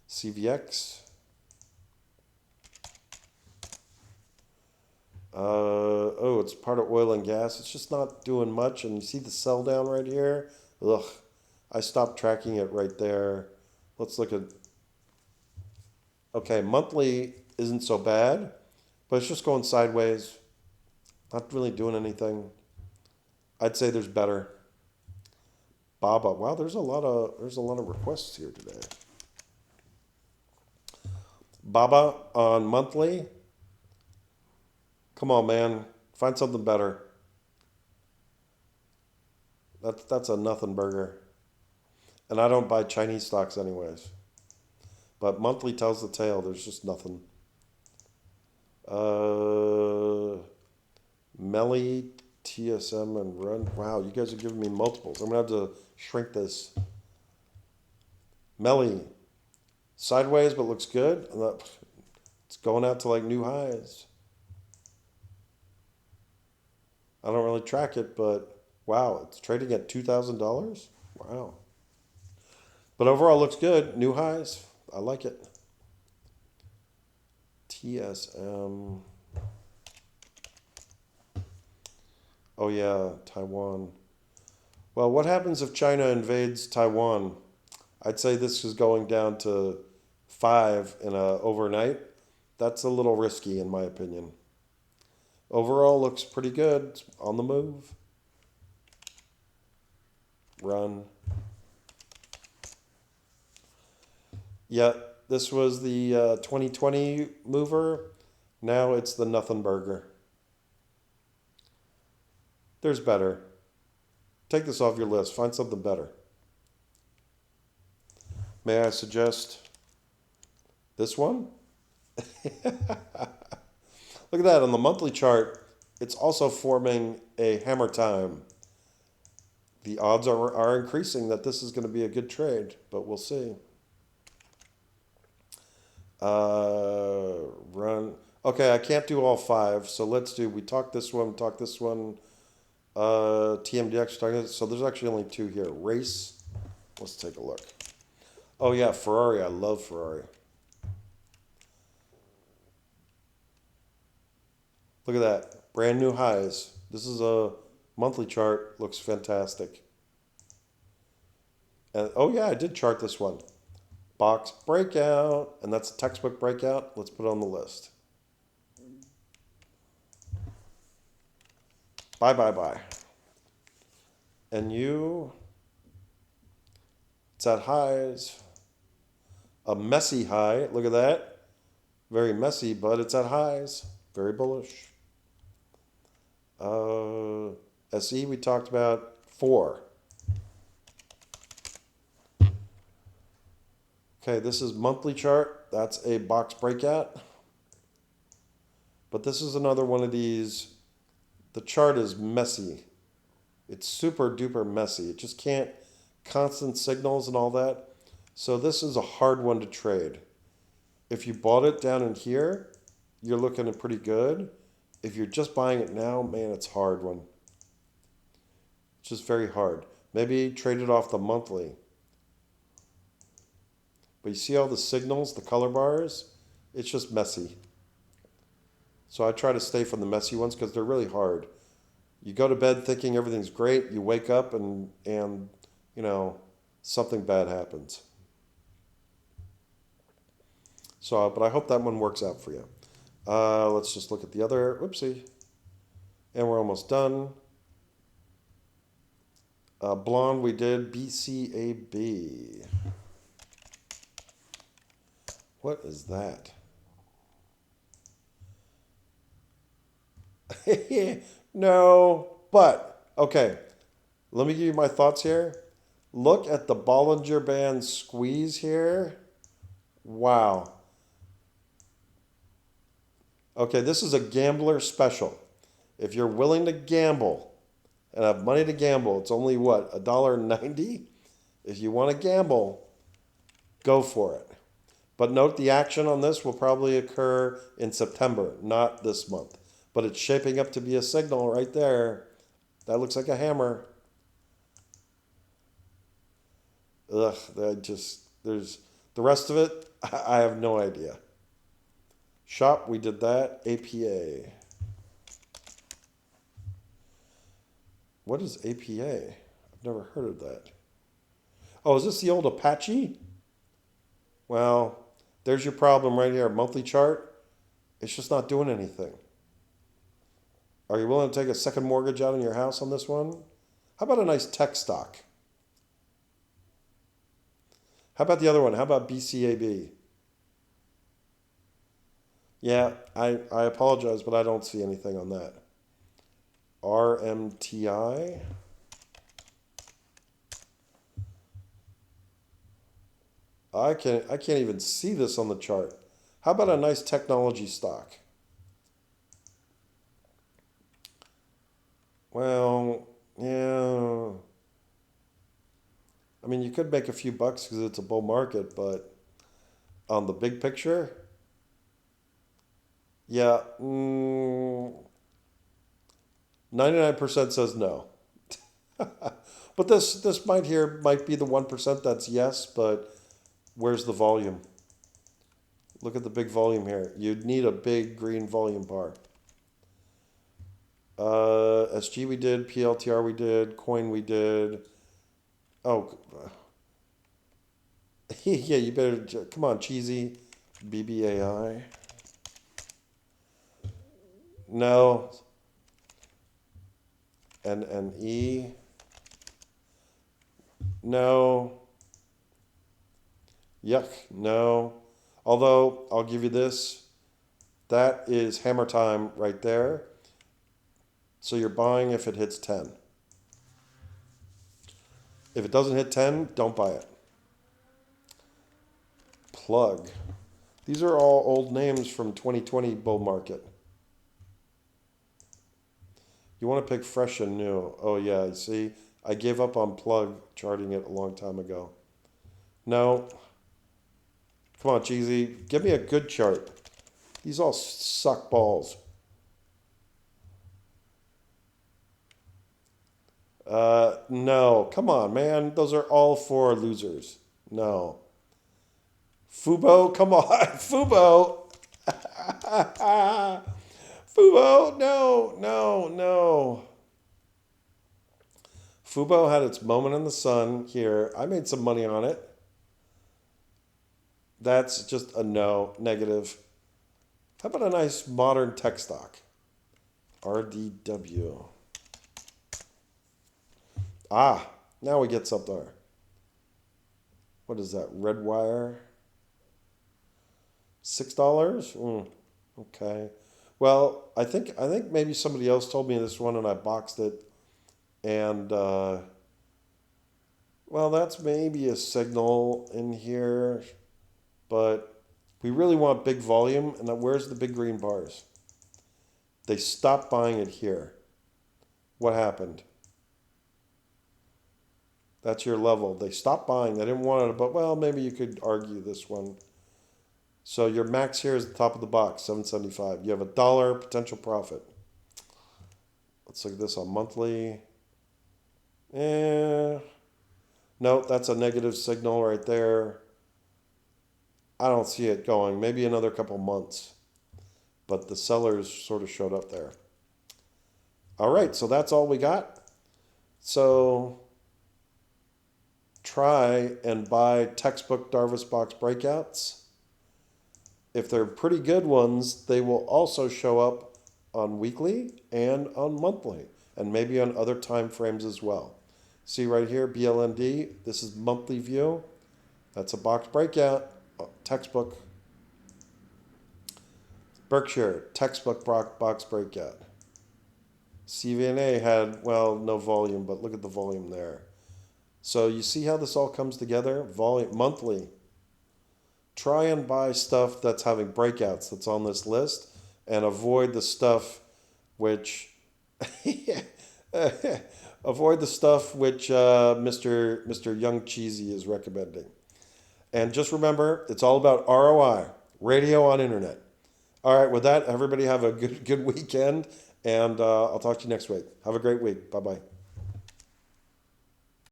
CVX. Oh, it's part of oil and gas. It's just not doing much. And you see the sell down right here? Ugh. I stopped tracking it right there. Let's look at... Okay, monthly isn't so bad, but it's just going sideways. Not really doing anything. I'd say there's better. Baba. Wow, there's a lot of requests here today. Baba on monthly. Come on, man. Find something better. That's a nothing burger. And I don't buy Chinese stocks anyways. But monthly tells the tale. There's just nothing. Melly, TSM, and Run. Wow, you guys are giving me multiples. I'm going to have to shrink this. Melly. Sideways, but looks good. It's going out to like new highs. I don't really track it, but Wow, it's trading at $2,000? Wow. But overall looks good. New highs. I like it. TSM. Oh yeah, Taiwan. Well, what happens if China invades Taiwan? I'd say this is going down to 5 in a overnight. That's a little risky in my opinion. Overall looks pretty good. It's on the move. Run. Yeah, this was the 2020 mover. Now it's the nothing burger. There's better. Take this off your list. Find something better. May I suggest this one? Look at that. On the monthly chart, it's also forming a hammer time. The odds are increasing that this is going to be a good trade, but we'll see. Run. Okay, I can't do all 5, so let's do, we talked this one, TMDX, so there's actually only 2 here. Race, let's take a look. Oh yeah, Ferrari, I love Ferrari. Look at that, brand new highs. This is a monthly chart, looks fantastic. And oh yeah, I did chart this one. Box breakout, and that's a textbook breakout. Let's put it on the list. Bye, bye, bye. And you, it's at highs. A messy high, look at that. Very messy, but it's at highs. Very bullish. SE, we talked about 4. Okay, this is monthly chart. That's a box breakout. But this is another one of these. The chart is messy. It's super duper messy. It just can't, constant signals and all that. So this is a hard one to trade. If you bought it down in here, you're looking at pretty good. If you're just buying it now, man, it's a hard one. It's just very hard. Maybe trade it off the monthly. But you see all the signals, the color bars? It's just messy. So I try to stay from the messy ones because they're really hard. You go to bed thinking everything's great. You wake up and you know, something bad happens. So, but I hope that one works out for you. Let's just look at the other. Whoopsie. And we're almost done. Blonde, we did BCAB. What is that? No, but, okay. Let me give you my thoughts here. Look at the Bollinger Band squeeze here. Wow. Okay, this is a gambler special. If you're willing to gamble and have money to gamble, it's only what, $1.90? If you want to gamble, go for it. But note the action on this will probably occur in September, not this month. But it's shaping up to be a signal right there. That looks like a hammer. Ugh, there's the rest of it, I have no idea. Shop, we did that. APA. What is APA? I've never heard of that. Oh, is this the old Apache? Well, there's your problem right here. Monthly chart, it's just not doing anything. Are you willing to take a second mortgage out on your house on this one? How about a nice tech stock? How about the other one? How about BCAB? Yeah, I apologize, but I don't see anything on that. RMTI. I can't even see this on the chart. How about a nice technology stock? Well, yeah. I mean, you could make a few bucks because it's a bull market, but on the big picture, yeah, 99% says no. But this might be the 1% that's yes, but where's the volume? Look at the big volume here. You'd need a big green volume bar. SG we did, PLTR we did, coin we did. Oh, yeah, you better, come on, cheesy. BBAI. No. NNE. No. Yuck. No. Although, I'll give you this. That is hammer time right there. So you're buying if it hits 10. If it doesn't hit 10, don't buy it. Plug. These are all old names from 2020 bull market. You want to pick fresh and new. Oh yeah, see, I gave up on plug charting it a long time ago. No. Come on, cheesy. Give me a good chart. These all suck balls. No. Come on, man. Those are all for losers. No. Fubo, come on. Fubo. Fubo, no. Fubo had its moment in the sun here. I made some money on it. That's just a no, negative. How about a nice modern tech stock? RDW. Ah, now we get something. What is that? Redwire? $6? Okay. Well, I think maybe somebody else told me this one and I boxed it. And well, that's maybe a signal in here, but we really want big volume. And where's the big green bars? They stopped buying it here. What happened? That's your level. They stopped buying. They didn't want it, but well, maybe you could argue this one. So your max here is the top of the box, 775. You have $1 potential profit. Let's look at this on monthly. No, that's a negative signal right there. I don't see it going. Maybe another couple months. But the sellers sort of showed up there. All right, so that's all we got. So try and buy textbook Darvas box breakouts. If they're pretty good ones, they will also show up on weekly and on monthly, and maybe on other time frames as well. See right here, BLND, this is monthly view. That's a box breakout, textbook. Berkshire, textbook box breakout. CVNA had, well, no volume, but look at the volume there. So you see how this all comes together? Volume, monthly. Try and buy stuff that's having breakouts that's on this list and avoid the stuff which Mr. Young Cheesy is recommending. And just remember, it's all about ROI, radio on internet. All right, with that, everybody have a good weekend, and I'll talk to you next week. Have a great week. Bye-bye.